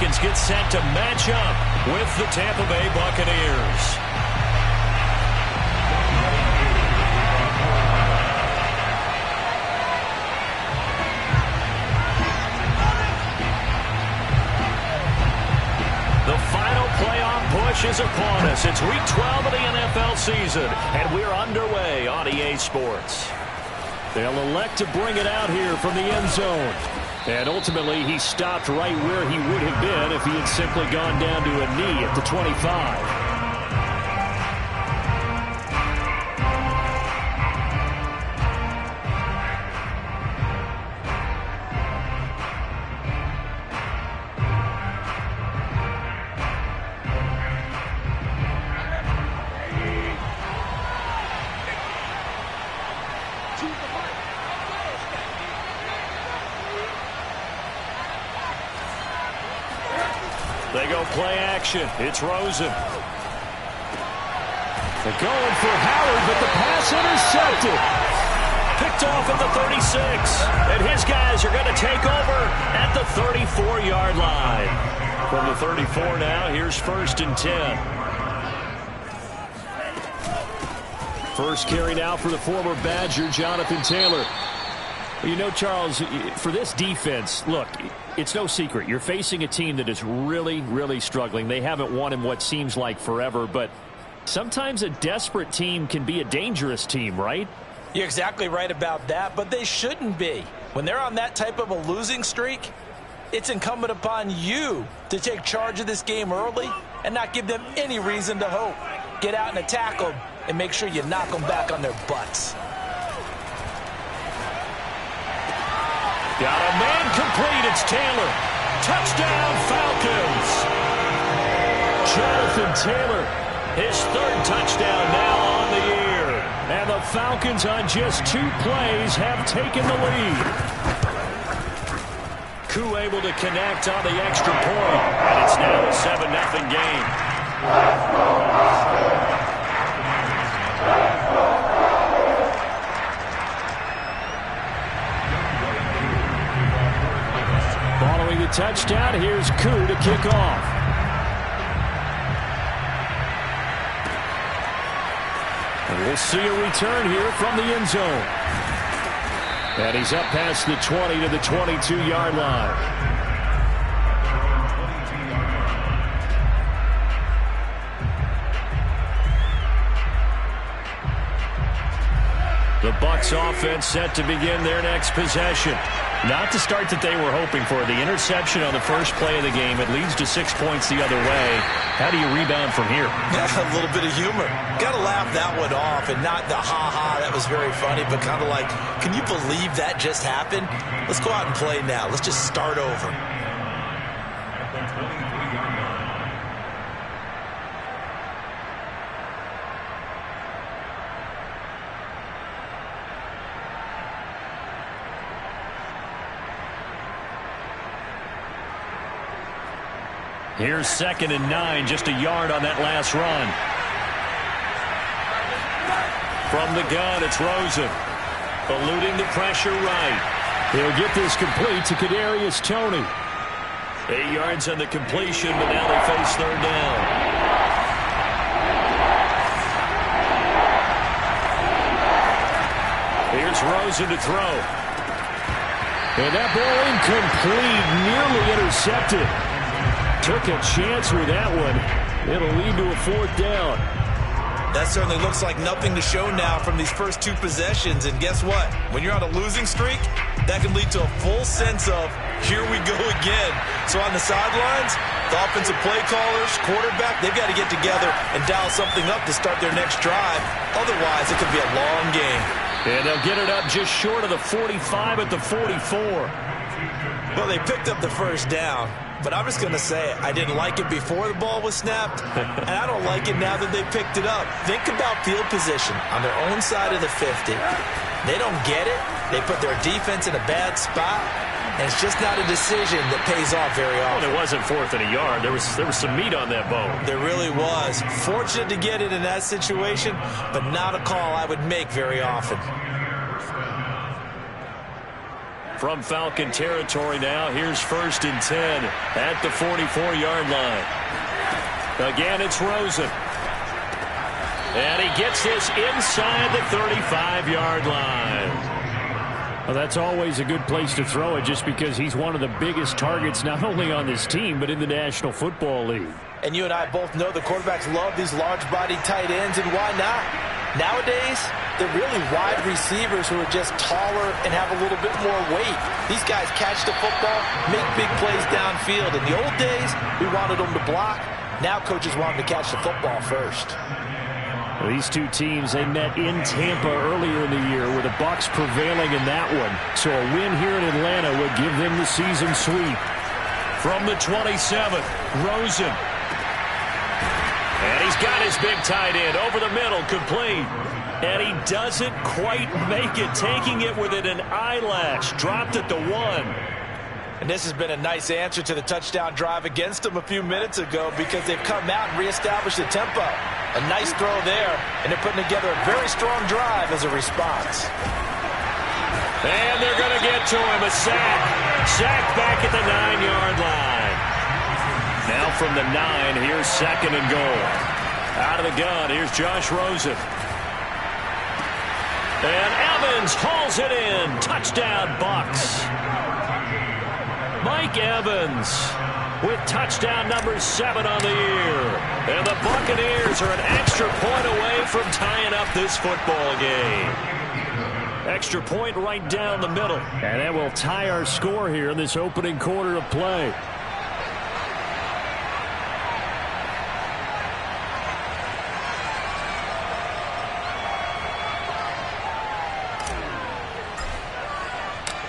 Falcons get set to match up with the Tampa Bay Buccaneers. The final playoff push is upon us. It's Week 12 of the NFL season, and we're underway on EA Sports. They'll elect to bring it out here from the end zone. And ultimately, he stopped right where he would have been if he had simply gone down to a knee at the 25. They go play action. It's Rosen. They're going for Howard, but the pass intercepted. Picked off at the 36. And his guys are going to take over at the 34-yard line. From the 34 now, here's 1st and 10. First carry now for the former Badger, Jonathan Taylor. You know, Charles, for this defense, look, it's no secret. You're facing a team that is really, really struggling. They haven't won in what seems like forever, but sometimes a desperate team can be a dangerous team, right? You're exactly right about that, but they shouldn't be. When they're on that type of a losing streak, it's incumbent upon you to take charge of this game early and not give them any reason to hope. Get out and attack them and make sure you knock them back on their butts. Got a man complete. It's Taylor. Touchdown, Falcons. Jonathan Taylor, his 3rd touchdown now on the year. And the Falcons on just 2 plays have taken the lead. Koo able to connect on the extra point. And it's now a 7-0 game. Following the touchdown, here's Koo to kick off. And we'll see a return here from the end zone. And he's up past the 20 to the 22-yard line. The Bucs offense set to begin their next possession. Not the start that they were hoping for. The interception on the first play of the game. It leads to 6 points the other way. How do you rebound from here? Yeah, a little bit of humor. Got to laugh that one off and not the ha-ha, that was very funny, but kind of like, can you believe that just happened? Let's go out and play now. Let's just start over. Here's 2nd and 9, just a yard on that last run. From the gun, it's Rosen. Eluding the pressure right. He'll get this complete to Kadarius Toney. 8 yards on the completion, but now they face 3rd down. Here's Rosen to throw. And that ball incomplete, nearly intercepted. Took a chance with that one. It'll lead to a 4th down. That certainly looks like nothing to show now from these first 2 possessions. And guess what? When you're on a losing streak, that can lead to a full sense of, here we go again. So on the sidelines, the offensive play callers, quarterback, they've got to get together and dial something up to start their next drive. Otherwise, it could be a long game. And they'll get it up just short of the 45 at the 44. Well, they picked up the 1st down. But I'm just going to say it. I didn't like it before the ball was snapped, and I don't like it now that they picked it up. Think about field position on their own side of the 50. They don't get it. They put their defense in a bad spot, and it's just not a decision that pays off very often. Well, it wasn't 4th and a yard. There was some meat on that bone. There really was. Fortunate to get it in that situation, but not a call I would make very often. from Falcon territory now. Here's 1st and 10 at the 44-yard line. Again, it's Rosen. And he gets this inside the 35-yard line. Well, that's always a good place to throw it just because he's one of the biggest targets not only on this team but in the National Football League. And you and I both know the quarterbacks love these large-bodied tight ends, and why not? Nowadays, they're really wide receivers who are just taller and have a little bit more weight. These guys catch the football, make big plays downfield. In the old days, we wanted them to block. Now coaches want them to catch the football first. Well, these two teams, they met in Tampa earlier in the year with the Bucs prevailing in that one. So a win here in Atlanta would give them the season sweep. From the 27, Rosen. And he's got his big tight end over the middle, complete. And he doesn't quite make it, taking it within an eyelash. Dropped at the 1. And this has been a nice answer to the touchdown drive against them a few minutes ago because they've come out and reestablished the tempo. A nice throw there, and they're putting together a very strong drive as a response. And they're going to get to him, a sack. Sack back at the 9-yard line. Now from the 9, here's 2nd and goal. Out of the gun, here's Josh Rosen. And Evans hauls it in. Touchdown, Bucs. Mike Evans with touchdown number 7 on the year. And the Buccaneers are an extra point away from tying up this football game. Extra point right down the middle. And that will tie our score here in this opening quarter of play.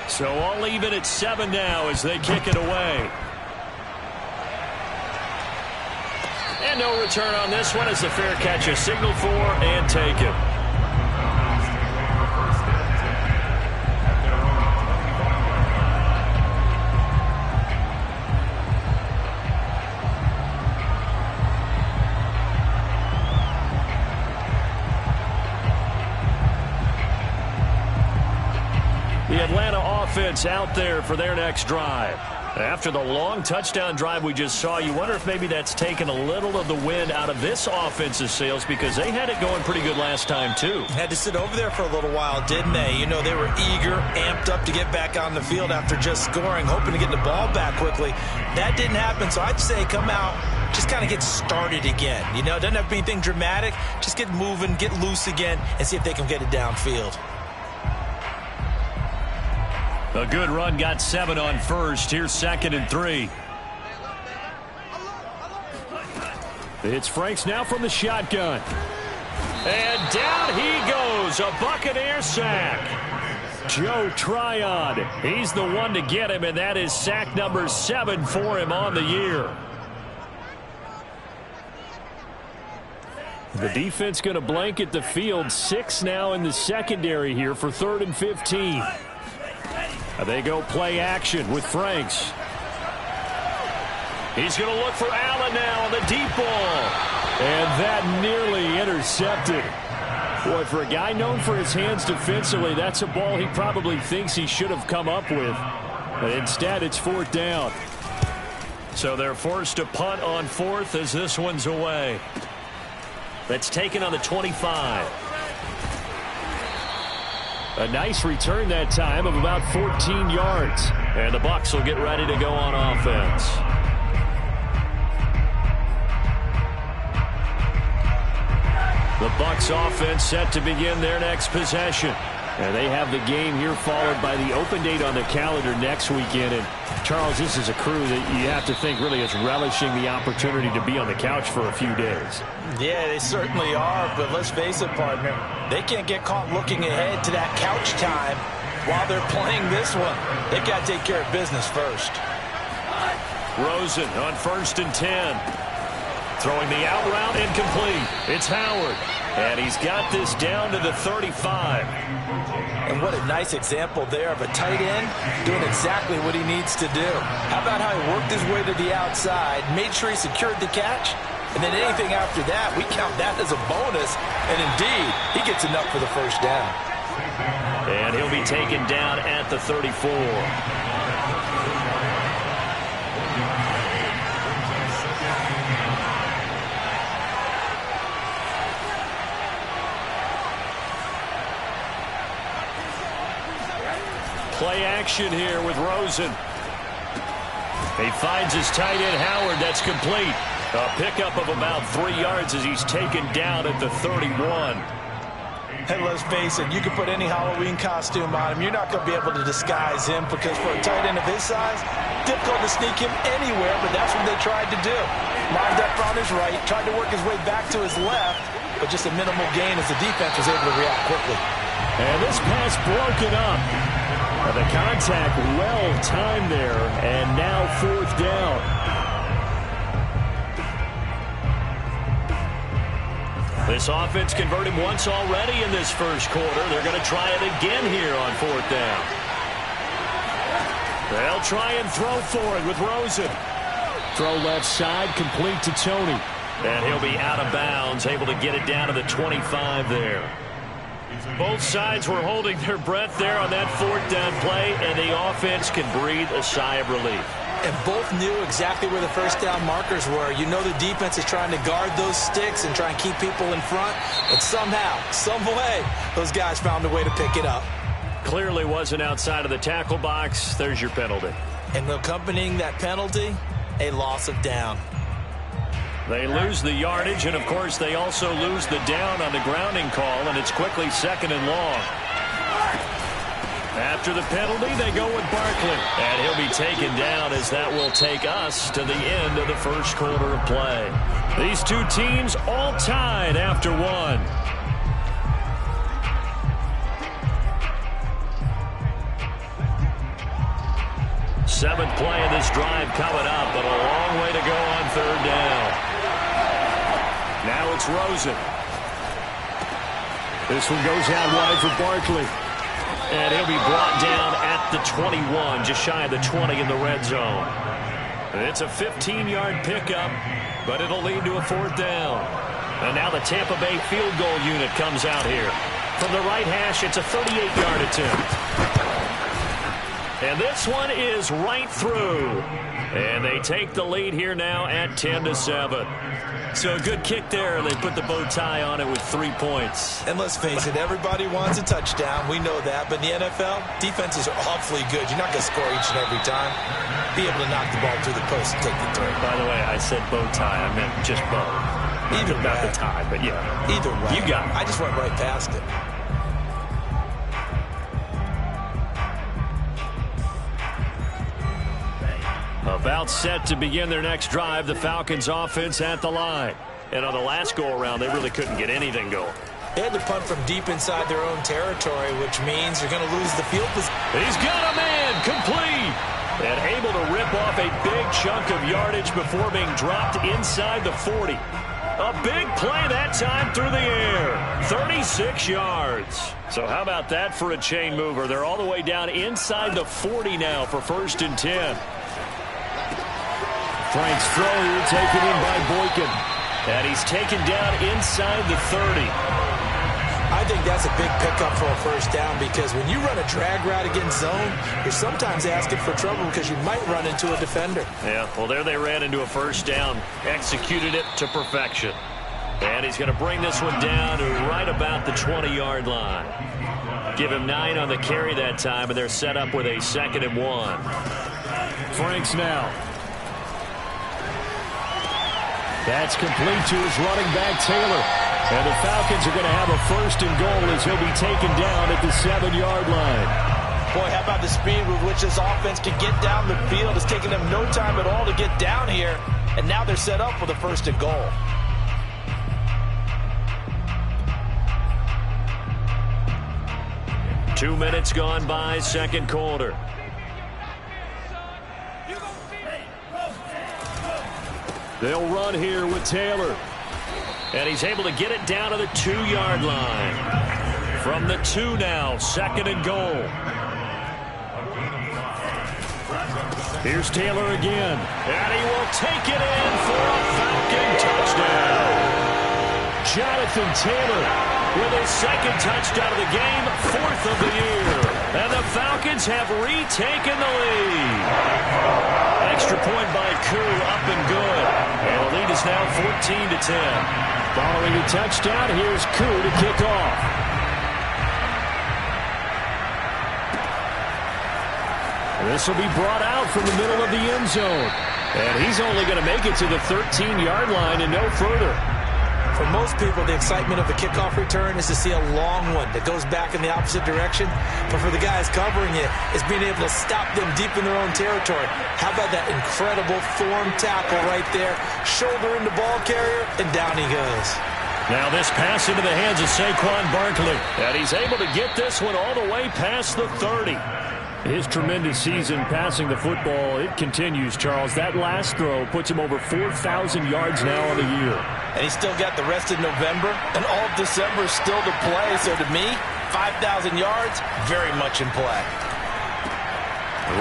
So all even at 7 now as they kick it away. And no return on this one as the fair catch is signaled for and taken. The Atlanta offense out there for their next drive. After the long touchdown drive we just saw, you wonder if maybe that's taken a little of the wind out of this offense's sails because they had it going pretty good last time too. Had to sit over there for a little while, didn't they? You know, they were eager, amped up to get back on the field after just scoring, hoping to get the ball back quickly. That didn't happen, so I'd say come out, just kind of get started again. You know, doesn't have to be anything dramatic. Just get moving, get loose again, and see if they can get it downfield. A good run, got 7 on first. Here's 2nd and 3. It's Franks now from the shotgun. And down he goes, a Buccaneer sack. Joe Tryon, he's the one to get him, and that is sack number 7 for him on the year. The defense going to blanket the field. 6 now in the secondary here for 3rd and 15. They go play action with Franks. He's going to look for Allen now on the deep ball. And that nearly intercepted. Boy, for a guy known for his hands defensively, that's a ball he probably thinks he should have come up with. But instead, it's 4th down. So they're forced to punt on 4th as this one's away. That's taken on the 25. A nice return that time of about 14 yards. And the Bucs will get ready to go on offense. The Bucs offense set to begin their next possession. And they have the game here followed by the open date on the calendar next weekend. And Charles, this is a crew that you have to think really is relishing the opportunity to be on the couch for a few days. Yeah, they certainly are, but let's face it, partner. They can't get caught looking ahead to that couch time while they're playing this one. They've got to take care of business first. Rosen on 1st and 10. Throwing the out route incomplete. It's Howard. And he's got this down to the 35. And what a nice example there of a tight end doing exactly what he needs to do. How about how he worked his way to the outside, made sure he secured the catch, and then anything after that, we count that as a bonus. And indeed, he gets enough for the 1st down. And he'll be taken down at the 34. Play action here with Rosen. He finds his tight end, Howard. That's complete. A pickup of about 3 yards as he's taken down at the 31. Hey, let's face it, you can put any Halloween costume on him. You're not going to be able to disguise him because for a tight end of his size, difficult to sneak him anywhere, but that's what they tried to do. Lined up on his right, tried to work his way back to his left, but just a minimal gain as the defense was able to react quickly. And this pass broken up. The contact well timed there, and now 4th down. This offense converted once already in this first quarter. They're going to try it again here on 4th down. They'll try and throw for it with Rosen. Throw left side, complete to Tony. And he'll be out of bounds, able to get it down to the 25 there. Both sides were holding their breath there on that 4th down play, and the offense can breathe a sigh of relief. And both knew exactly where the first down markers were. You know the defense is trying to guard those sticks and try and keep people in front, but somehow, some way, those guys found a way to pick it up. Clearly wasn't outside of the tackle box. There's your penalty. And accompanying that penalty, a loss of down. They lose the yardage, and, of course, they also lose the down on the grounding call, and it's quickly 2nd and long. After the penalty, they go with Barkley, and he'll be taken down as that will take us to the end of the first quarter of play. These two teams all tied after one. Seventh play of this drive coming up, but a long way to go on 3rd down. Now it's Rosen. This one goes out wide for Barkley. And he'll be brought down at the 21, just shy of the 20 in the red zone. It's a 15-yard pickup, but it'll lead to a 4th down. And now the Tampa Bay field goal unit comes out here. From the right hash, it's a 38-yard attempt. And this one is right through. And they take the lead here now at 10-7. So a good kick there, and they put the bow tie on it with 3 points. And let's face it, everybody wants a touchdown. We know that. But in the NFL, defenses are awfully good. You're not going to score each and every time. Be able to knock the ball through the post and take the throw. By the way, I said bow tie. I meant just bow. Either way. Not the tie, but yeah. Either way. You got it. I just went right past it. About set to begin their next drive, the Falcons offense at the line. And on the last go-around, they really couldn't get anything going. They had to punt from deep inside their own territory, which means they're going to lose the field position. He's got a man, complete. And able to rip off a big chunk of yardage before being dropped inside the 40. A big play that time through the air. 36 yards. So how about that for a chain mover? They're all the way down inside the 40 now for 1st and 10. Frank's throw here taken in by Boykin. And he's taken down inside the 30. I think that's a big pickup for a 1st down because when you run a drag route against zone, you're sometimes asking for trouble because you might run into a defender. Yeah, well, there they ran into a 1st down. Executed it to perfection. And he's going to bring this one down to right about the 20-yard line. Give him 9 on the carry that time, and they're set up with a 2nd and 1. Franks now. That's complete to his running back, Taylor. And the Falcons are going to have a 1st and goal as he'll be taken down at the 7-yard line. Boy, how about the speed with which this offense can get down the field? It's taken them no time at all to get down here. And now they're set up for the 1st and goal. Two minutes gone by, 2nd quarter. They'll run here with Taylor. And he's able to get it down to the 2-yard line. From the 2 now, 2nd and goal. Here's Taylor again. And he will take it in for a Falcon touchdown. Jonathan Taylor with his second touchdown of the game, 4th of the year. And the Falcons have retaken the lead. Extra point by Koo, up and good. And the lead is now 14-10. Following the touchdown, here's Koo to kick off. This will be brought out from the middle of the end zone. And he's only going to make it to the 13-yard line and no further. For most people, the excitement of a kickoff return is to see a long one that goes back in the opposite direction. But for the guys covering it, it's being able to stop them deep in their own territory. How about that incredible form tackle right there? Shoulder in the ball carrier, and down he goes. Now this pass into the hands of Saquon Barkley. And he's able to get this one all the way past the 30. His tremendous season passing the football, it continues, Charles. That last throw puts him over 4,000 yards now on the year. And he's still got the rest of November and all of December still to play. So to me, 5,000 yards, very much in play.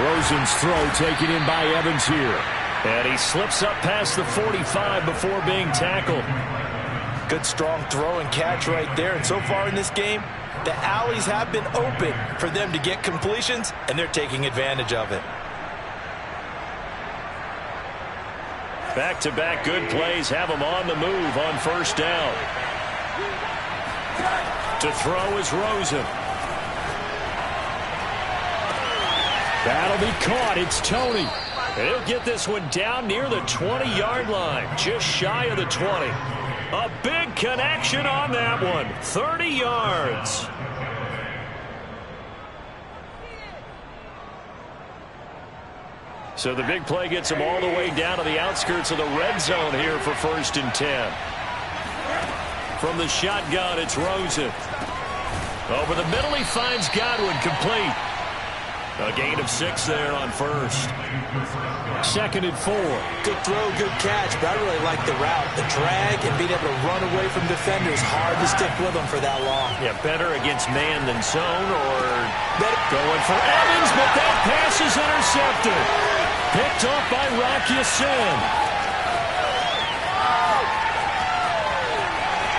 Rosen's throw taken in by Evans here. And he slips up past the 45 before being tackled. Good strong throw and catch right there. And so far in this game, the alleys have been open for them to get completions, and they're taking advantage of it. Back-to-back good plays have them on the move on first down. To throw is Rosen. That'll be caught. It's Toney. And he'll get this one down near the 20-yard line, just shy of the 20. A big connection on that one. 30 yards. So the big play gets him all the way down to the outskirts of the red zone here for 1st and 10. From the shotgun, it's Rosen. Over the middle, he finds Godwin, complete. A gain of 6 there on first. 2nd and 4. Good throw, good catch, but I really like the route. The drag and being able to run away from defenders. Hard to stick with them for that long. Yeah, better against man than zone, or better going for Evans, but that pass is intercepted. Picked off by Rock Ya-Sin.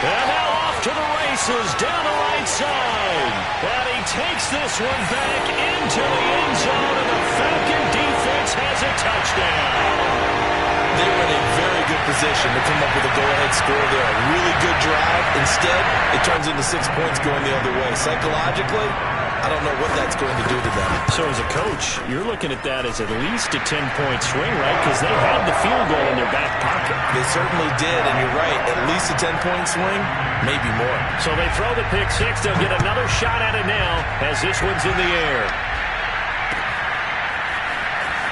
And now off to the races down the right side. And he takes this one back into the end zone, and the Falcon defense has a touchdown. They were in a very good position to come up with a go-ahead score there. A really good drive. Instead, it turns into 6 points going the other way. Psychologically, I don't know what that's going to do to them. So as a coach, you're looking at that as at least a 10-point swing, right? Because they had the field goal in their back pocket. They certainly did, and you're right. At least a 10-point swing, maybe more. So they throw the pick six. They'll get another shot at it now as this one's in the air.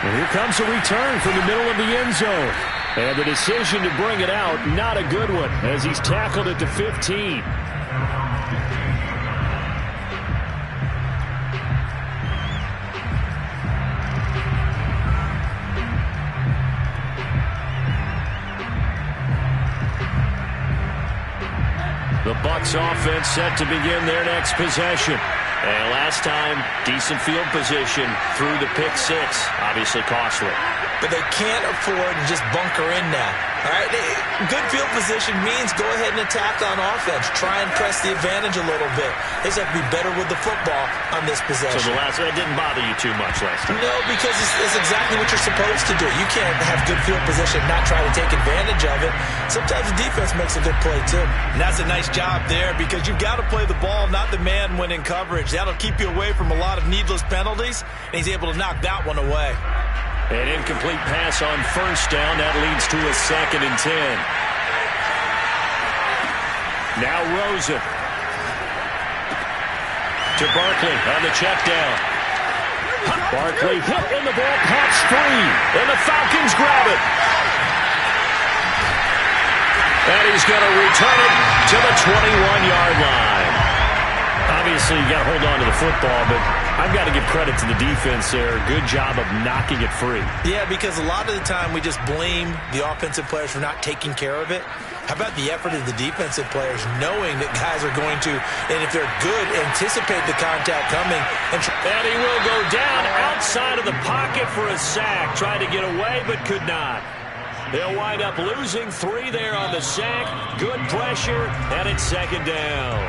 And here comes a return from the middle of the end zone. And the decision to bring it out, not a good one, as he's tackled at the 15. The Bucs offense set to begin their next possession. And last time, decent field position through the pick six. Obviously costly. But they can't afford to just bunker in now. All right, good field position means go ahead and attack on offense. Try and press the advantage a little bit. They just have to be better with the football on this possession. So that didn't bother you too much last time? No, because it's exactly what you're supposed to do. You can't have good field position and not try to take advantage of it. Sometimes the defense makes a good play, too. And that's a nice job there because you've got to play the ball, not the man when in coverage. That'll keep you away from a lot of needless penalties, and he's able to knock that one away. An incomplete pass on first down. That leads to a 2nd and 10. Now Rosen. To Barkley on the check down. Barkley hit and the ball pops free. And the Falcons grab it. And he's going to return it to the 21-yard line. Obviously, you got to hold on to the football, but I've got to give credit to the defense there. Good job of knocking it free. Yeah, because a lot of the time we just blame the offensive players for not taking care of it. How about the effort of the defensive players knowing that guys are going to, and if they're good, anticipate the contact coming. And he will go down outside of the pocket for a sack. Tried to get away, but could not. They'll wind up losing 3 there on the sack. Good pressure, and it's second down.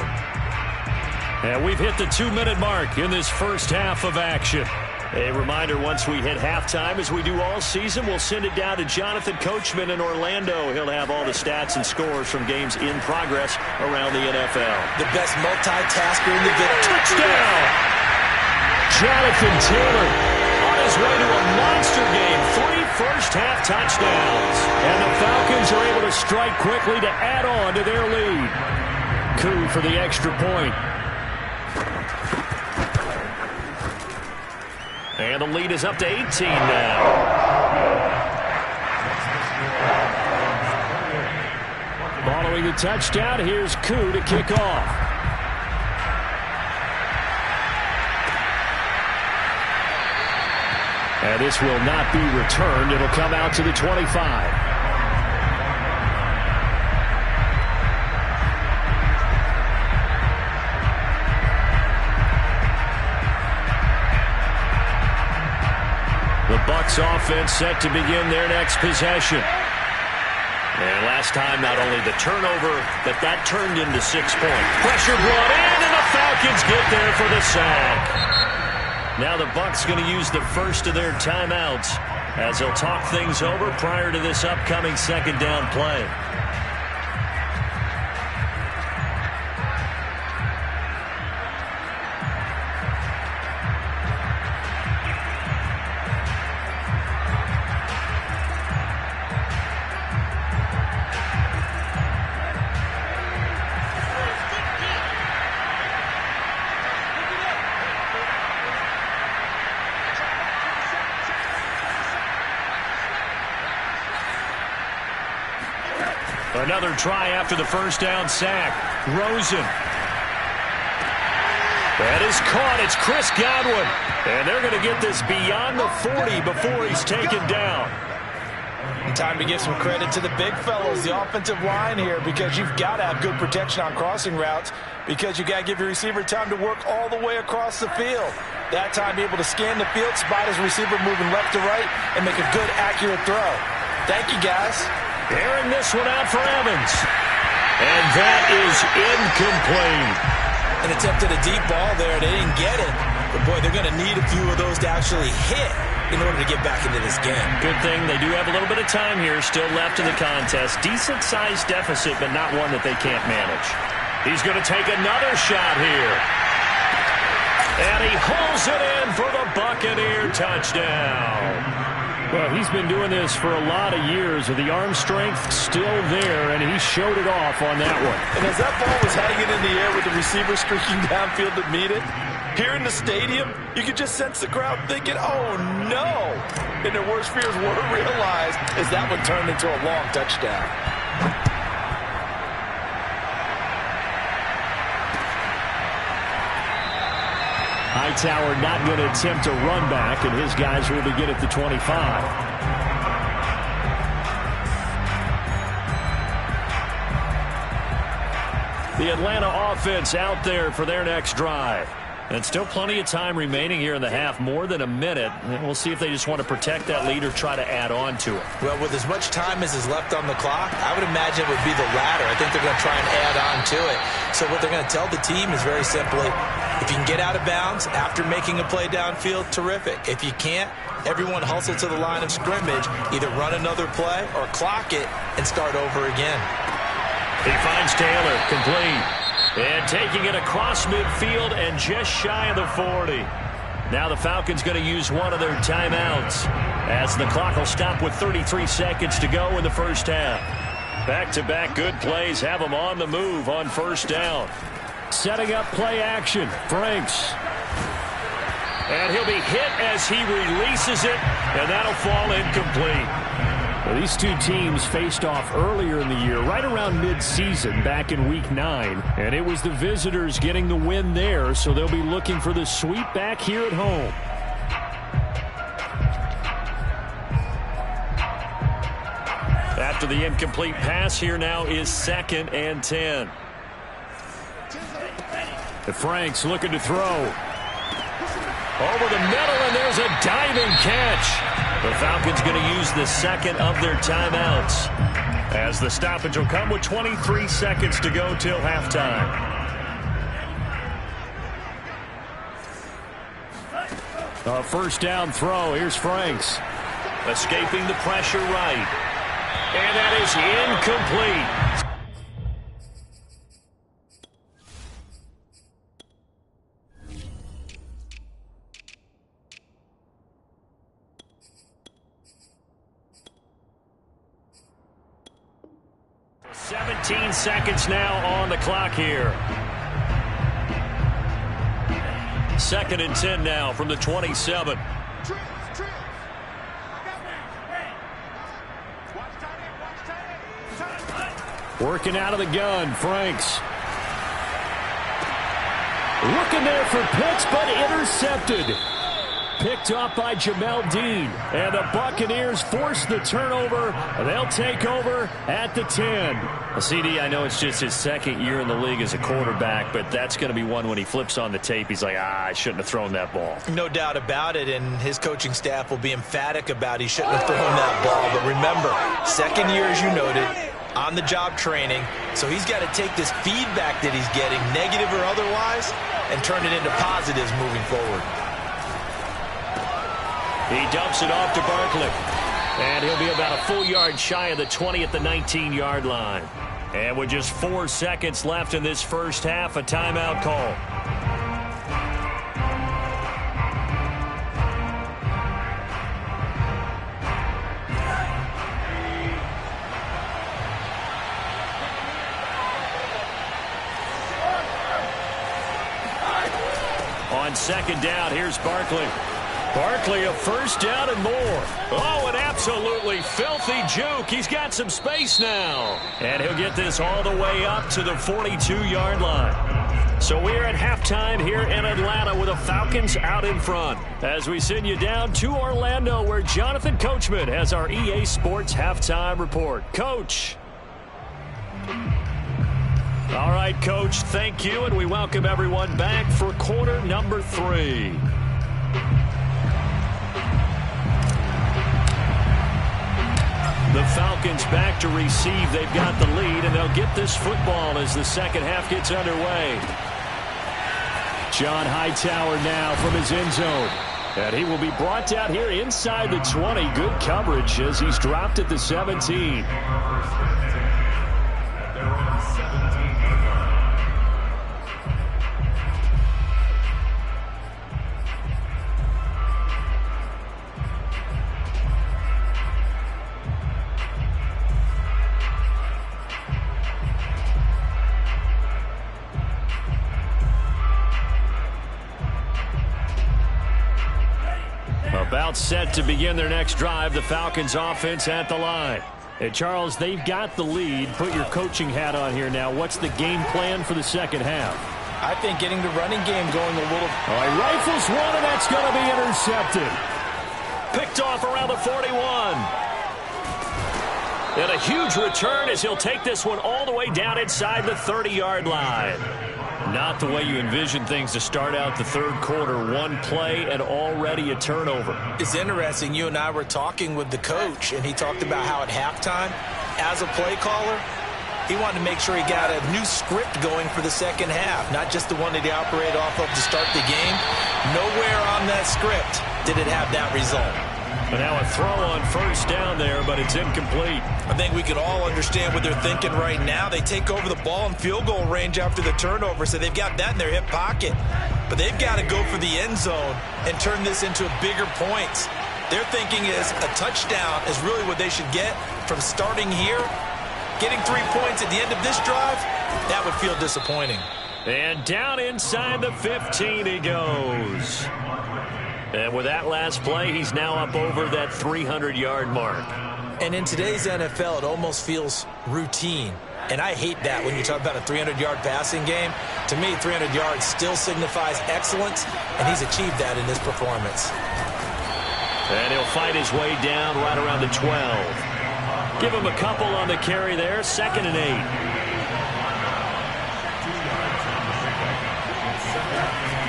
And we've hit the 2-minute mark in this first half of action. A reminder, once we hit halftime, as we do all season, we'll send it down to Jonathan Coachman in Orlando. He'll have all the stats and scores from games in progress around the NFL. The best multitasker in the game. Touchdown! Jonathan Taylor on his way to a monster game. 3 first-half touchdowns. And the Falcons are able to strike quickly to add on to their lead. Coup for the extra point. And the lead is up to 18 now. Following the touchdown, here's Koo to kick off. And this will not be returned. It'll come out to the 25. The Bucs offense set to begin their next possession. And last time, not only the turnover, but that turned into 6 points. Pressure brought in, and the Falcons get there for the sack. Now the Bucs going to use the first of their timeouts as they'll talk things over prior to this upcoming second down play. Another try after the first down sack. Rosen. That is caught. It's Chris Godwin. And they're going to get this beyond the 40 before he's taken down. Time to give some credit to the big fellows, the offensive line here, because you've got to have good protection on crossing routes, because you got to give your receiver time to work all the way across the field. That time, be able to scan the field, spot his receiver moving left to right, and make a good, accurate throw. Thank you, guys. Airing this one out for Evans. And that is incomplete. An attempt at a deep ball there. They didn't get it. But, boy, they're going to need a few of those to actually hit in order to get back into this game. Good thing they do have a little bit of time here still left in the contest. Decent-sized deficit, but not one that they can't manage. He's going to take another shot here. And he hauls it in for the Buccaneer touchdown. Well, he's been doing this for a lot of years with the arm strength still there, and he showed it off on that one. And as that ball was hanging in the air with the receiver streaking downfield to meet it, here in the stadium, you could just sense the crowd thinking, oh, no. And their worst fears were realized as that one turned into a long touchdown. Hightower not going to attempt a run back, and his guys will begin at the 25. The Atlanta offense out there for their next drive. And still plenty of time remaining here in the half, more than a minute. And we'll see if they just want to protect that lead or try to add on to it. Well, with as much time as is left on the clock, I would imagine it would be the latter. I think they're going to try and add on to it. So what they're going to tell the team is very simply, if you can get out of bounds after making a play downfield, terrific. If you can't, everyone hustle to the line of scrimmage, either run another play or clock it and start over again. He finds Taylor, complete. And taking it across midfield and just shy of the 40. Now the Falcons going to use one of their timeouts as the clock will stop with 33 seconds to go in the first half. Back-to-back good plays have them on the move on first down. Setting up play action. Franks. And he'll be hit as he releases it, and that'll fall incomplete. Well, these two teams faced off earlier in the year, right around mid-season, back in Week 9. And it was the visitors getting the win there, so they'll be looking for the sweep back here at home. After the incomplete pass, here now is 2nd and 10. The Franks looking to throw. Over the middle, and there's a diving catch. The Falcons going to use the second of their timeouts, as the stoppage will come with 23 seconds to go till halftime. A first down throw. Here's Franks. Escaping the pressure right. And that is incomplete. Seconds now on the clock here. 2nd and 10 now from the 27. Working out of the gun, Franks. Looking there for Pitts, but intercepted. Picked off by Jamel Dean. And the Buccaneers force the turnover. They'll take over at the 10. CD, I know it's just his 2nd year in the league as a quarterback, but that's going to be one when he flips on the tape. He's like, I shouldn't have thrown that ball. No doubt about it, and his coaching staff will be emphatic about he shouldn't have thrown that ball. But remember, 2nd year, as you noted, on-the-job training. So he's got to take this feedback that he's getting, negative or otherwise, and turn it into positives moving forward. He dumps it off to Barkley. And he'll be about a full yard shy of the 20 at the 19-yard line. And with just 4 seconds left in this first half, a timeout call. On 2nd down, here's Barkley. Barkley, a first down and more. Oh, an absolutely filthy juke. He's got some space now. And he'll get this all the way up to the 42-yard line. So we're at halftime here in Atlanta with the Falcons out in front. As we send you down to Orlando, where Jonathan Coachman has our EA Sports halftime report. Coach. All right, Coach, thank you, and we welcome everyone back for quarter number 3. The Falcons back to receive. They've got the lead, and they'll get this football as the second half gets underway. John Hightower now from his end zone. And he will be brought down here inside the 20. Good coverage as he's dropped at the 17. About set to begin their next drive, the Falcons offense at the line. And Charles, they've got the lead. Put your coaching hat on here now. What's the game plan for the second half? I think getting the running game going a little. All right, rifles one, and that's going to be intercepted. Picked off around the 41. And a huge return as he'll take this one all the way down inside the 30-yard line. Not the way you envision things to start out the third quarter. One play and already a turnover. It's interesting. You and I were talking with the coach, and he talked about how at halftime, as a play caller, he wanted to make sure he got a new script going for the second half, not just the one that he operated off of to start the game. Nowhere on that script did it have that result. But now a throw on first down there, but it's incomplete. I think we can all understand what they're thinking right now. They take over the ball in field goal range after the turnover, so they've got that in their hip pocket. But they've got to go for the end zone and turn this into bigger points. Their thinking is a touchdown is really what they should get from starting here. Getting 3 points at the end of this drive, that would feel disappointing. And down inside the 15 he goes. And with that last play, he's now up over that 300-yard mark. And in today's NFL, it almost feels routine. And I hate that when you talk about a 300-yard passing game. To me, 300 yards still signifies excellence, and he's achieved that in this performance. And he'll fight his way down right around the 12. Give him a couple on the carry there, 2nd and 8.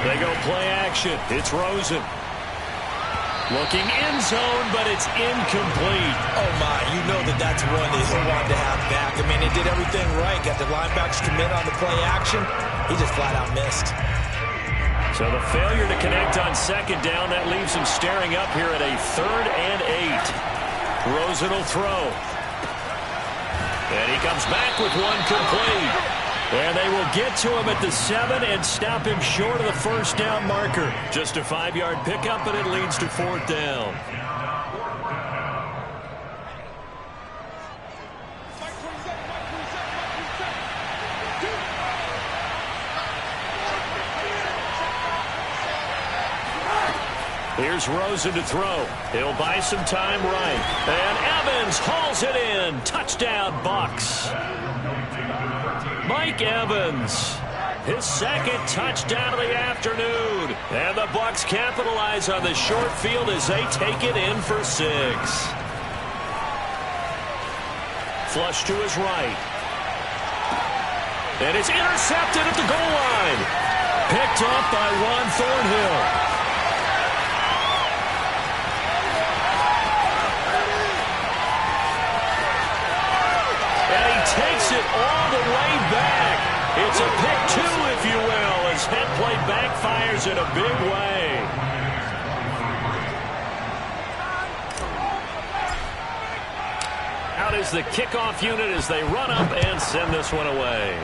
They go play action. It's Rosen. Looking end zone, but it's incomplete. Oh, my. You know that's one that he'll want to have back. I mean, he did everything right. Got the linebackers commit on the play action. He just flat out missed. So the failure to connect on second down, that leaves him staring up here at a 3rd and 8. Rosen will throw. And he comes back with one complete. And they will get to him at the 7 and stop him short of the first down marker. Just a 5-yard pickup, and it leads to 4th down. Here's Rosen to throw. He'll buy some time right. And Evans hauls it in. Touchdown, Bucs. Mike Evans, his 2nd touchdown of the afternoon. And the Bucs capitalize on the short field as they take it in for 6. Flush to his right. And it's intercepted at the goal line. Picked up by Juan Thornhill. Takes it all the way back. It's a pick 2, if you will, as head play backfires in a big way. Out is the kickoff unit as they run up and send this one away.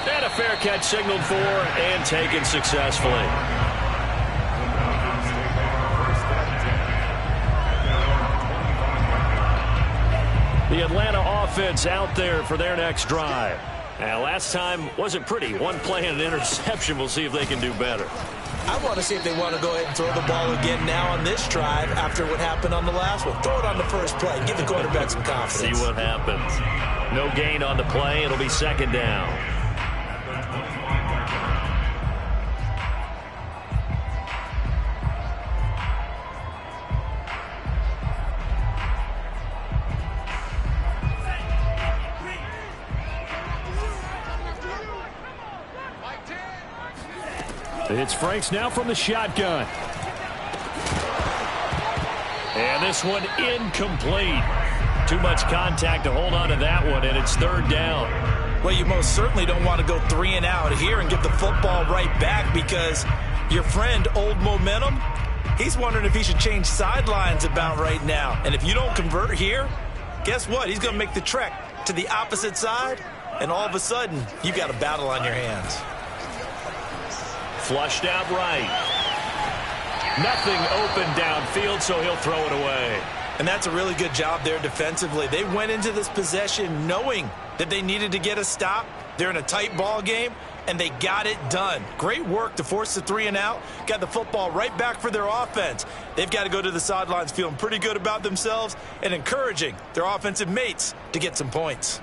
And a fair catch signaled for and taken successfully. The Atlanta offense out there for their next drive. Now, last time wasn't pretty. One play and an interception. We'll see if they can do better. I want to see if they want to go ahead and throw the ball again now on this drive after what happened on the last one. Throw it on the first play. Give the quarterback some confidence. See what happens. No gain on the play. It'll be 2nd down. It's Franks now from the shotgun. And this one incomplete. Too much contact to hold on to that one, and it's 3rd down. Well, you most certainly don't want to go 3 and out here and get the football right back because your friend, Old Momentum, he's wondering if he should change sidelines about right now. And if you don't convert here, guess what? He's going to make the trek to the opposite side, and all of a sudden, you've got a battle on your hands. Flushed out right. Nothing open downfield, so he'll throw it away. And that's a really good job there defensively. They went into this possession knowing that they needed to get a stop. They're in a tight ball game, and they got it done. Great work to force the 3 and out. Got the football right back for their offense. They've got to go to the sidelines feeling pretty good about themselves and encouraging their offensive mates to get some points.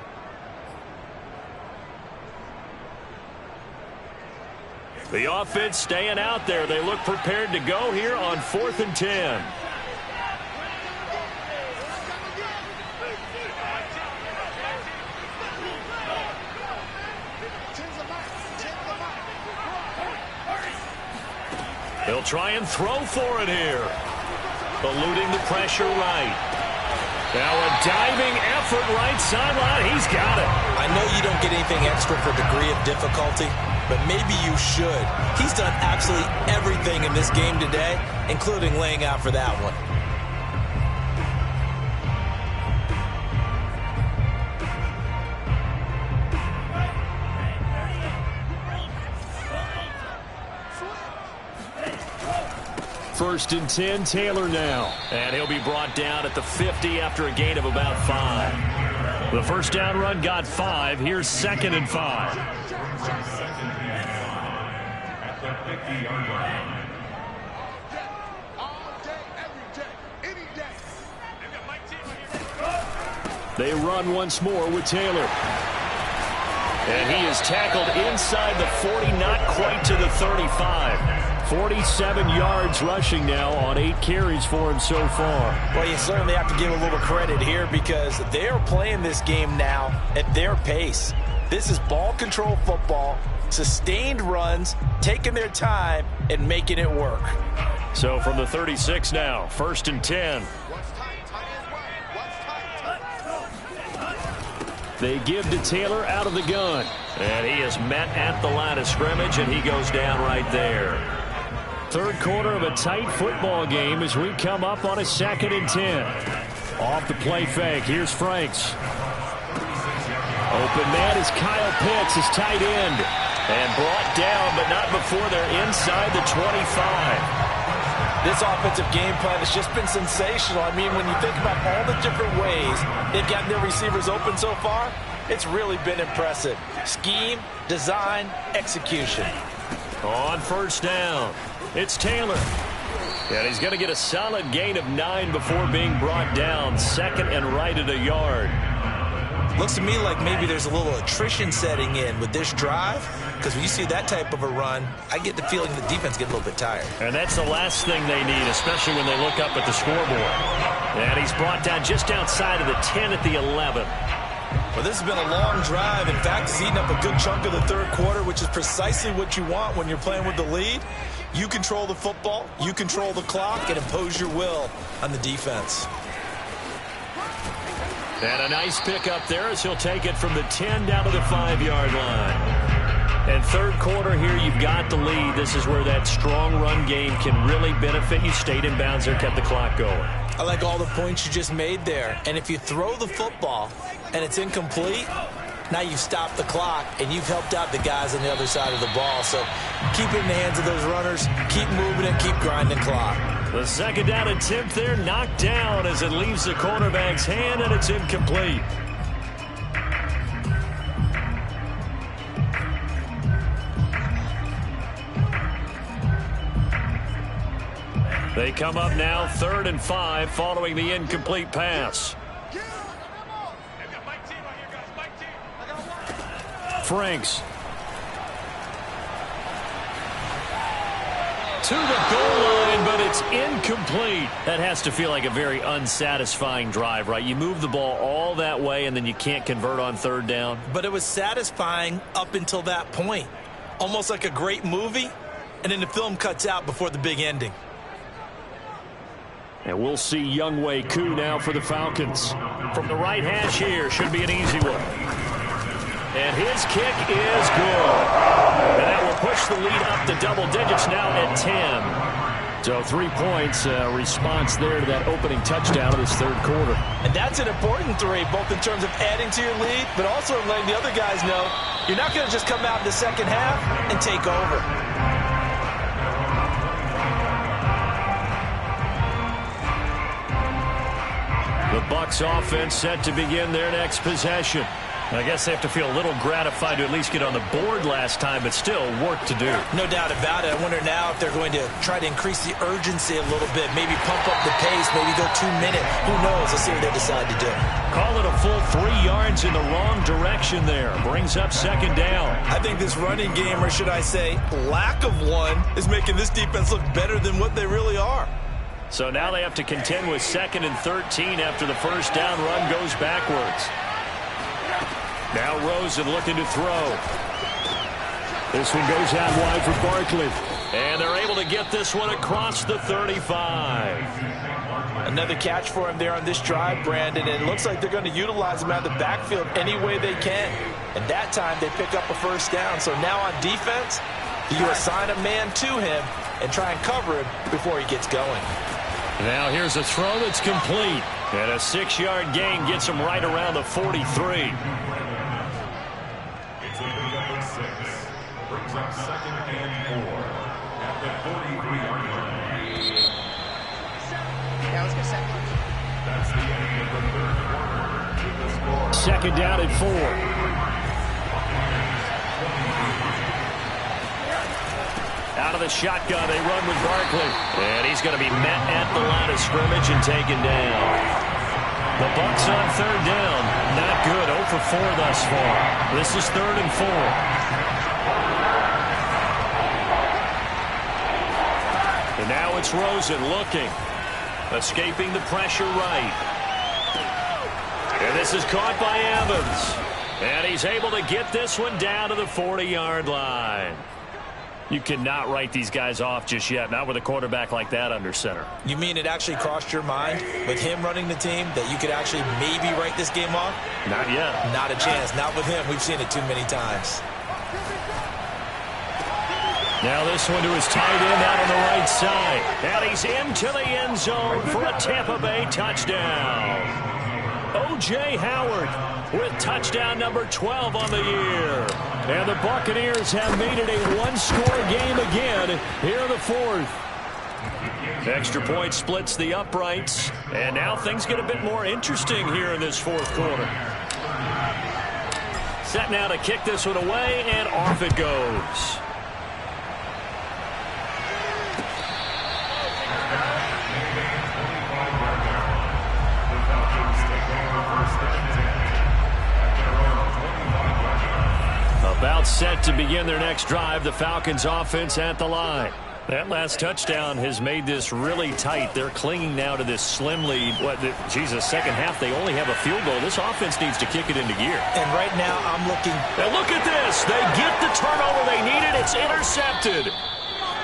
The offense staying out there. They look prepared to go here on 4th and 10. He'll try and throw for it here. Eluding the pressure right. Now a diving effort right sideline. He's got it. I know you don't get anything extra for degree of difficulty, but maybe you should. He's done absolutely everything in this game today, including laying out for that one. First and 10, Taylor now. And he'll be brought down at the 50 after a gain of about 5. The first down run got 5. Here's 2nd and 5. At the 50-yard line. They run once more with Taylor. And he is tackled inside the 40, not quite to the 35. 47 yards rushing now on 8 carries for him so far. Well, you certainly have to give a little credit here because they're playing this game now at their pace. This is ball control football. sustained runs, taking their time, and making it work. So from the 36 now, 1st and 10. They give to Taylor out of the gun. And he is met at the line of scrimmage, and he goes down right there. Third quarter of a tight football game as we come up on a 2nd and 10. Off the play fake, here's Franks. Open man is Kyle Pitts, his tight end. And brought down, but not before they're inside the 25. This offensive game plan has just been sensational. I mean, when you think about all the different ways they've gotten their receivers open so far, it's really been impressive. Scheme, design, execution. On 1st down, it's Taylor. And he's going to get a solid gain of 9 before being brought down. 2nd and right at a yard. Looks to me like maybe there's a little attrition setting in with this drive, because when you see that type of a run, I get the feeling the defense gets a little bit tired. And that's the last thing they need, especially when they look up at the scoreboard. And he's brought down just outside of the 10 at the 11. Well, this has been a long drive. In fact, it's eaten up a good chunk of the third quarter, which is precisely what you want when you're playing with the lead. You control the football, you control the clock, and impose your will on the defense. And a nice pick up there as he'll take it from the 10 down to the 5-yard line. And third quarter here, you've got the lead. This is where that strong run game can really benefit you. Stayed in bounds there, kept the clock going. I like all the points you just made there. And if you throw the football and it's incomplete, now you've stopped the clock and you've helped out the guys on the other side of the ball. So keep it in the hands of those runners. Keep moving it. Keep grinding clock. The 2nd down attempt there knocked down as it leaves the cornerback's hand, and it's incomplete. They come up now 3rd and 5 following the incomplete pass. Franks. To the goal line, but it's incomplete. That has to feel like a very unsatisfying drive, right? You move the ball all that way, and then you can't convert on 3rd down. But it was satisfying up until that point. Almost like a great movie, and then the film cuts out before the big ending. And we'll see Younghoe Koo now for the Falcons. From the right hash here, should be an easy one. And his kick is good. And that will push the lead up to double digits now at 10. So 3 points, response there to that opening touchdown of this third quarter. And that's an important 3, both in terms of adding to your lead, but also letting the other guys know you're not going to just come out in the second half and take over. The Bucs offense set to begin their next possession. I guess they have to feel a little gratified to at least get on the board last time, but still work to do. No doubt about it. I wonder now if they're going to try to increase the urgency a little bit, maybe pump up the pace, maybe go 2 minutes. Who knows? Let's see what they decide to do. Call it a full 3 yards in the wrong direction there. Brings up 2nd down. I think this running game, or should I say lack of one, is making this defense look better than what they really are. So now they have to contend with 2nd and 13 after the 1st down run goes backwards. Now Rosen looking to throw. This one goes out wide for Barkley. And they're able to get this one across the 35. Another catch for him there on this drive, Brandon. And it looks like they're going to utilize him out of the backfield any way they can. And that time they pick up a 1st down. So now on defense, you assign a man to him and try and cover him before he gets going. Now here's a throw that's complete. And a 6-yard gain gets him right around the 43. Brings up 2nd and 4 at the 43-yard line. Yeah, let's go second. That's the end of the third quarter. With the score. 2nd down at 4. Out of the shotgun, they run with Barkley. And he's going to be met at the line of scrimmage and taken down. The Bucs on 3rd down. Not good. 0 for 4 thus far. This is 3rd and 4. And now it's Rosen looking. Escaping the pressure right. And this is caught by Evans. And he's able to get this one down to the 40-yard line. You cannot write these guys off just yet, not with a quarterback like that under center. You mean it actually crossed your mind with him running the team that you could actually maybe write this game off? Not yet. Not a chance. Not with him. We've seen it too many times. Now this one to his tight end out on the right side. And he's into the end zone for a Tampa Bay touchdown. O.J. Howard with touchdown number 12 on the year. And the Buccaneers have made it a one-score game again here in the fourth. Extra point splits the uprights. And now things get a bit more interesting here in this fourth quarter. Set now to kick this one away, and off it goes. About set to begin their next drive, the Falcons offense at the line. That last touchdown has made this really tight. They're clinging now to this slim lead. Second half, they only have a field goal. This offense needs to kick it into gear. And right now, I'm looking. And look at this. They get the turnover they needed. It's intercepted.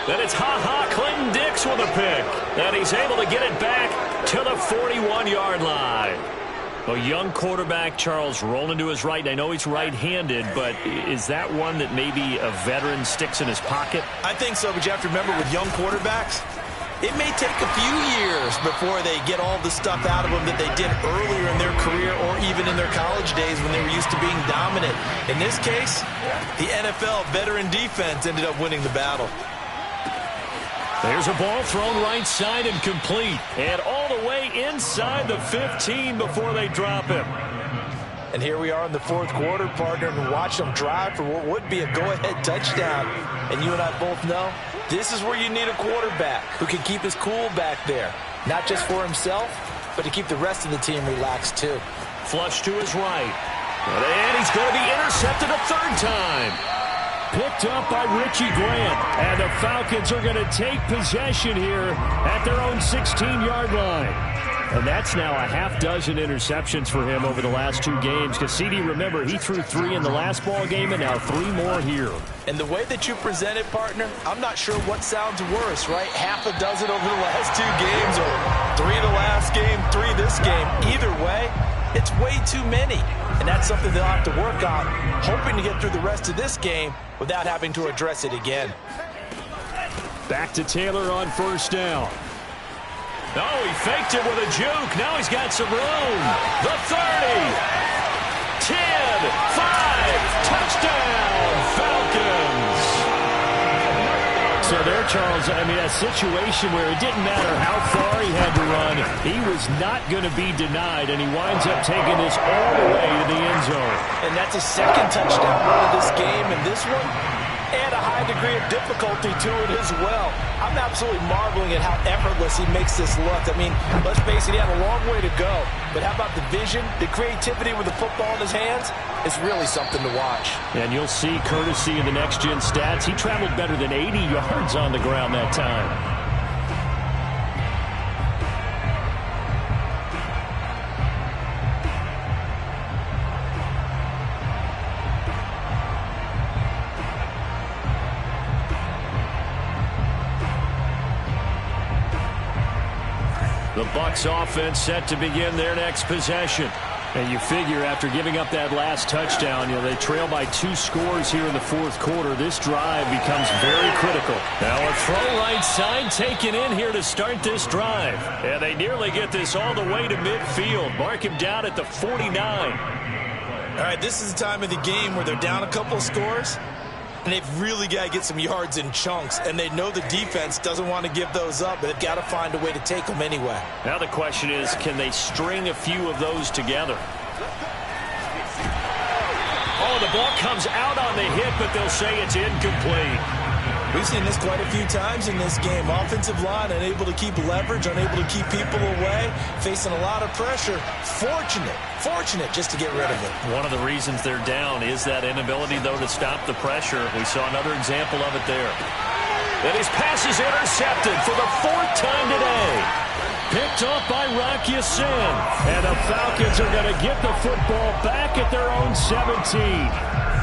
Then it's Clinton Dix with a pick. And he's able to get it back to the 41-yard line. A young quarterback, Charles, rolling to his right. I know he's right-handed, but is that one that maybe a veteran sticks in his pocket? I think so, but you have to remember with young quarterbacks, it may take a few years before they get all the stuff out of them that they did earlier in their career or even in their college days when they were used to being dominant. In this case, the NFL veteran defense ended up winning the battle. There's a ball thrown right side and complete. And all the way inside the 15 before they drop him. And here we are in the fourth quarter, partner, and watch them drive for what would be a go-ahead touchdown. And you and I both know this is where you need a quarterback who can keep his cool back there. Not just for himself, but to keep the rest of the team relaxed too. Flush to his right. And he's going to be intercepted a third time. Picked up by Richie Grant. And the Falcons are going to take possession here at their own 16-yard line. And that's now a half dozen interceptions for him over the last two games. Because, CD, remember, he threw 3 in the last ball game and now 3 more here. And the way that you present it, partner, I'm not sure what sounds worse, right? Half a dozen over the last 2 games or 3 the last game, 3 this game. Either way, it's way too many. And that's something they'll have to work on, hoping to get through the rest of this game without having to address it again. Back to Taylor on first down. Oh, he faked it with a juke. Now he's got some room. The 30. 10. 5. Touchdown, Falcons. So there, Charles, I mean, a situation where it didn't matter how far he had to run. He was not going to be denied, and he winds up taking this all the way to the end zone. And that's a second touchdown run of this game, and this one, and a high degree of difficulty to it as well. I'm absolutely marveling at how effortless he makes this look. I mean, let's face it, he had a long way to go. But how about the vision, the creativity with the football in his hands? It's really something to watch. And you'll see, courtesy of the next-gen stats, he traveled better than 80 yards on the ground that time. The Bucs offense set to begin their next possession. And you figure after giving up that last touchdown, they trail by 2 scores here in the fourth quarter. This drive becomes very critical. Now a throw right side taken in here to start this drive. And they nearly get this all the way to midfield. Mark him down at the 49. All right, this is the time of the game where they're down a couple scores. And they've really got to get some yards in chunks. And they know the defense doesn't want to give those up, but they've got to find a way to take them anyway. Now the question is, can they string a few of those together? Oh, the ball comes out on the hit, but they'll say it's incomplete. We've seen this quite a few times in this game. Offensive line unable to keep leverage, unable to keep people away, facing a lot of pressure. Fortunate just to get rid of it. One of the reasons they're down is that inability, though, to stop the pressure. We saw another example of it there. And his pass is intercepted for the 4th time today. Picked off by Rock Ya-Sin. And the Falcons are going to get the football back at their own and 17.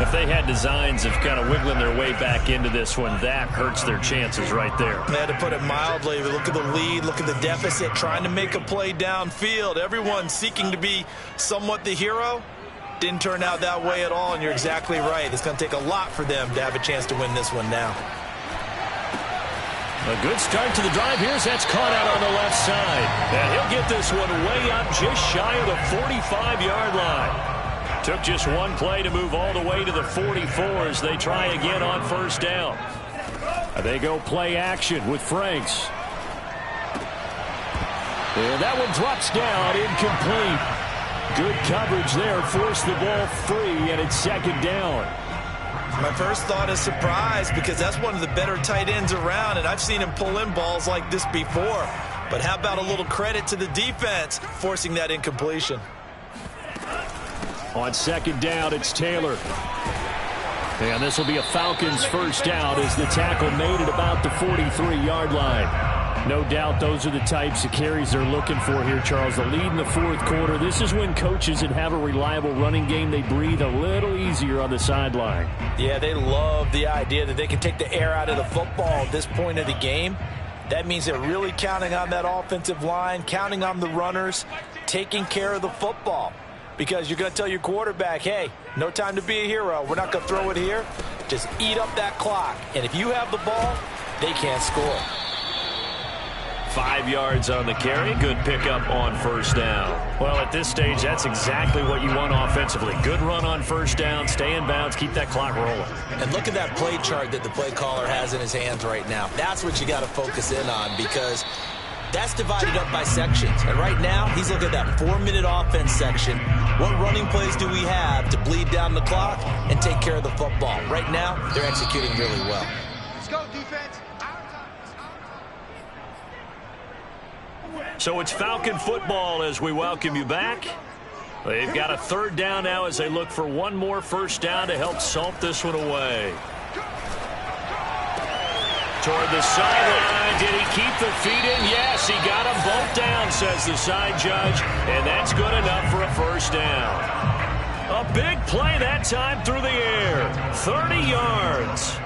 If they had designs of kind of wiggling their way back into this one, that hurts their chances right there. They had to put it mildly. Look at the lead, look at the deficit, trying to make a play downfield. Everyone seeking to be somewhat the hero. Didn't turn out that way at all, and you're exactly right. It's going to take a lot for them to have a chance to win this one now. A good start to the drive. Here's that's caught out on the left side. And he'll get this one way up just shy of the 45-yard line. Took just one play to move all the way to the 44 as they try again on first down. They go play action with Franks. And that one drops down, incomplete. Good coverage there, forced the ball free, and it's second down. My first thought is surprise because that's one of the better tight ends around, and I've seen him pull in balls like this before. But how about a little credit to the defense forcing that incompletion? On second down, it's Taylor. And this will be a Falcons first down as the tackle made at about the 43-yard line. No doubt those are the types of carries they're looking for here, Charles. The lead in the fourth quarter. This is when coaches that have a reliable running game, they breathe a little easier on the sideline. Yeah, they love the idea that they can take the air out of the football at this point of the game. That means they're really counting on that offensive line, counting on the runners, taking care of the football. Because you're going to tell your quarterback, hey, no time to be a hero. We're not going to throw it here. Just eat up that clock. And if you have the ball, they can't score. 5 yards on the carry. Good pickup on first down. Well, at this stage, that's exactly what you want offensively. Good run on first down, stay in bounds, keep that clock rolling. And look at that play chart that the play caller has in his hands right now. That's what you got to focus in on because that's divided up by sections. And right now, he's looking at that 4-minute offense section. What running plays do we have to bleed down the clock and take care of the football? Right now, they're executing really well. Let's go, defense. So it's Falcon football as we welcome you back. They've got a third down now as they look for one more first down to help salt this one away. Toward the sideline. Did he keep the feet in? Yes, he got them both down, says the side judge. And that's good enough for a first down. A big play that time through the air. 30 yards.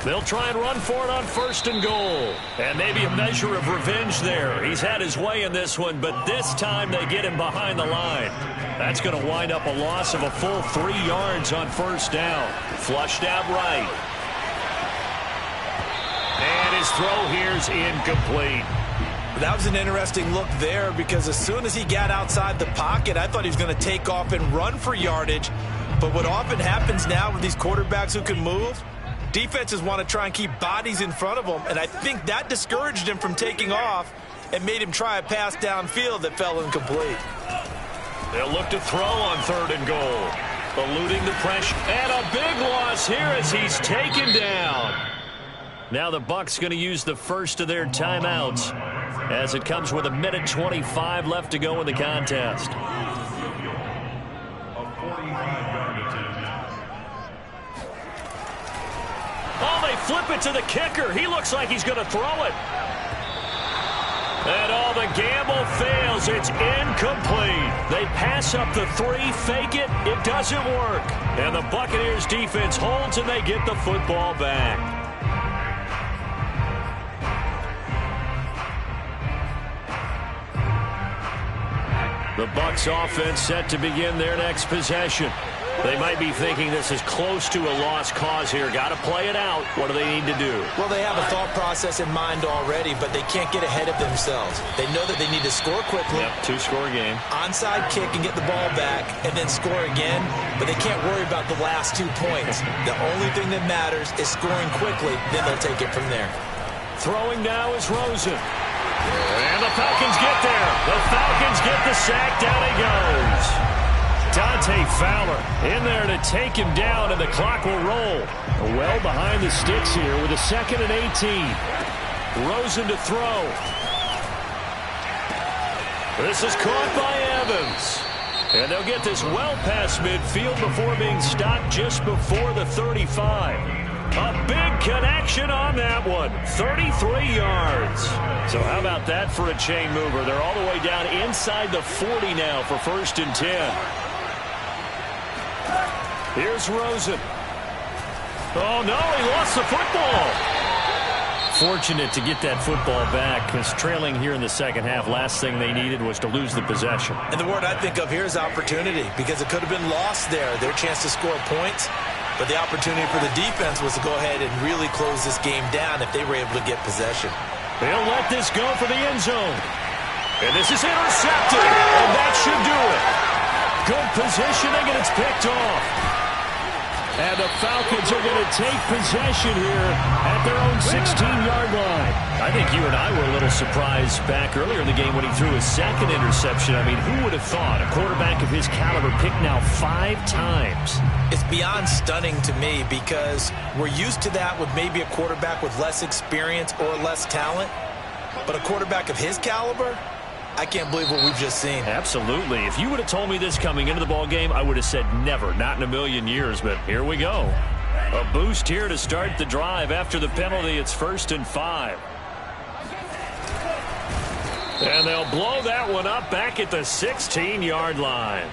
They'll try and run for it on first and goal. And maybe a measure of revenge there. He's had his way in this one, but this time they get him behind the line. That's going to wind up a loss of a full 3 yards on first down. Flushed out right. And his throw here's incomplete. That was an interesting look there because as soon as he got outside the pocket, I thought he was going to take off and run for yardage. But what often happens now with these quarterbacks who can move, defenses want to try and keep bodies in front of them, and I think that discouraged him from taking off and made him try a pass downfield that fell incomplete. They'll look to throw on third and goal. Eluding the pressure. And a big loss here as he's taken down. Now the Bucs going to use the first of their timeouts as it comes with 1:25 left to go in the contest. Oh, they flip it to the kicker. He looks like he's going to throw it. And all the gamble fails. It's incomplete. They pass up the 3, fake it. It doesn't work. And the Buccaneers defense holds and they get the football back. The Bucs offense set to begin their next possession. They might be thinking this is close to a lost cause here. Got to play it out. What do they need to do? Well, they have a thought process in mind already, but they can't get ahead of themselves. They know that they need to score quickly. Yep, 2-score game. Onside kick and get the ball back and then score again, but they can't worry about the last 2 points. The only thing that matters is scoring quickly, then they'll take it from there. Throwing now is Rosen. And the Falcons get there. The Falcons get the sack. Down he goes. Dante Fowler in there to take him down, and the clock will roll. Well behind the sticks here with a 2nd and 18. Rosen to throw. This is caught by Evans. And they'll get this well past midfield before being stopped just before the 35. A big connection on that one. 33 yards. So how about that for a chain mover? They're all the way down inside the 40 now for 1st and 10. Here's Rosen. Oh, no, he lost the football. Fortunate to get that football back, because trailing here in the second half, last thing they needed was to lose the possession. And the word I think of here is opportunity, because it could have been lost there, their chance to score points. But the opportunity for the defense was to go ahead and really close this game down if they were able to get possession. They'll let this go for the end zone. And this is intercepted, and that should do it. Good positioning, and it's picked off. And the Falcons are going to take possession here at their own 16-yard line. I think you and I were a little surprised back earlier in the game when he threw his second interception. I mean, who would have thought a quarterback of his caliber picked now 5 times? It's beyond stunning to me, because we're used to that with maybe a quarterback with less experience or less talent. But a quarterback of his caliber, I can't believe what we've just seen. Absolutely. If you would have told me this coming into the ball game, I would have said never, not in a million years. But here we go. A boost here to start the drive. After the penalty, it's 1st and 5. And they'll blow that one up back at the 16-yard line.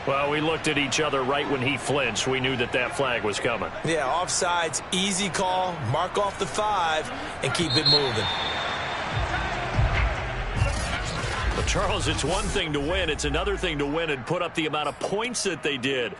Well, we looked at each other right when he flinched. We knew that that flag was coming. Yeah, offsides, easy call, mark off the 5, and keep it moving. But Charles, it's one thing to win. It's another thing to win and put up the amount of points that they did.